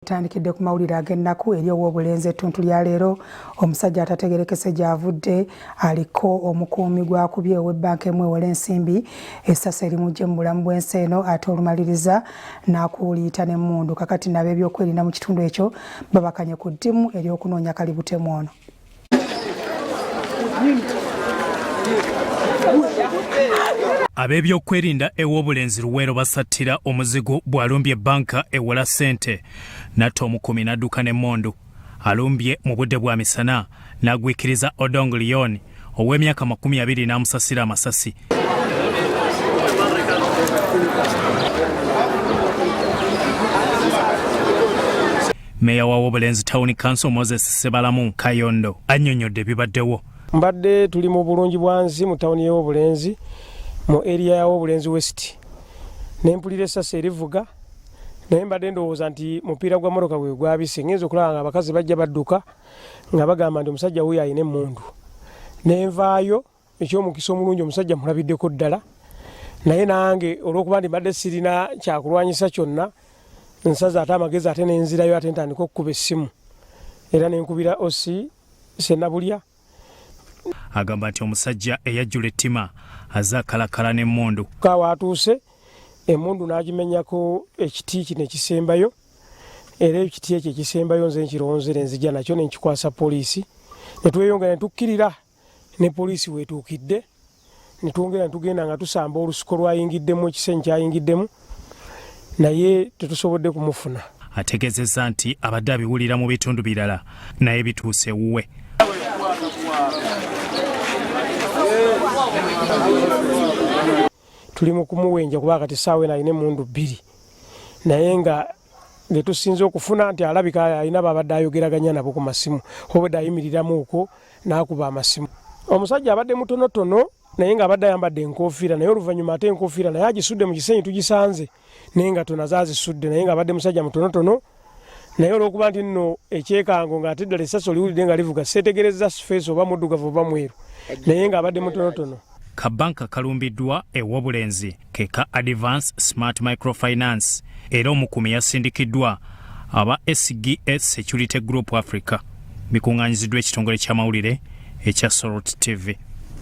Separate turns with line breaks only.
Tandikidde ku mawulire ag'ennaku eri ow'obulenzi ettuntu lya leero omusajja atategerekese gy'avudde aliko omukuumi gw'akubye ow'ebbanka emu ewala ensimbi essasa erimujje mu bulamu bw'ensi eno ate olumaliriza n'akuliita n'emmundu kakati nabo ebyokwerinda mu kitundu ekyo babakanye ku ddimu ery'okunoonya kalibutemu ono.
Ab'ebyokwerinda ew'obulenzi Luweero basattira Omuzigu bw'alumbye ebbanka ewala ssente n'atta omukuumi n'adduka n'emmundu. Alumbye mu budde bwa misana n'agwikiriza Odong Leon ow'emyaka 20 n'amusasira amasasi. Meya w'obulenzi Town Council Moses Sebalamu Kayondo annyonnyodde ebibaddewo.
Mbadde tuli mu bulungi bwansi mu tawuni y'obulenzi mu area y'obulenzi West. Nempulira essasi erivuga naye mbadde ndowooza nti mupiira gwa mmotoka bwe gwabise ngenza okulaba nga abakazi bajja badduka nga bagamba nti omusajja wuyo ayina emmundu. Nenvaayo eky'omukisa omulungi omusajja mulabiddeko ddala naye nange olw'okuba ndi mbadde sirina kyakulwanyisa kyonna nsaza ate amagezi ate nenzirayo ate ntandika okukuba essimu era nenkubira osi Sennabulya.
Agamba nti omusajja eyajjula ettima azze akalakala n'emmundu.
Kaawa atuuse emmundu n'agimenyako ekiti kino ekisembayo era ekiti ekyo ekisembayo nze nkironzere nzija nakyo nenkikwasa poliisi ne tweyongera ne tukkirira ne poliisi weetuukidde ne twongera ne tugenda nga tusamba olusuko lwayingiddemu ekisenyi kyayingiddemu naye tetusobodde kumufuna.
Ategeezezza nti abadde abiwulira mu bitundu birala naye bituuse wuwe.
Tuli mu kumuwenja kuba kati ssaawa eno alina emmundu 2 naye nga ge tusinze okufuna nti alabika alina babadde ayogeraganya nabo ku masimu obadde ayimiriramu okwo n'akuba amasimu. Omusajja abadde mutonotono naye nga abadde ayambadde enkofiira naye oluvannyuma ate enkofiira naye agisudde mu kisenyi tugisanze naye nga tonazazisudde naye nga abadde musajja mutonotono naye olw'okuba nti nno ekyekango ng'ate ddala essasi oliwulidde nga livuga seetegereza feesi oba muddugavu oba mweru naye nga abadde mutonotono.
Kabbanka kalumbiddwa ew'obulenzi ke ka Advance Smart Microfinance era omukuumi yasindikiddwa aba SGS Security Group Africa. Bikuŋŋaanyiziddwa ekitongole ky'amawulire ekya Sorot TV.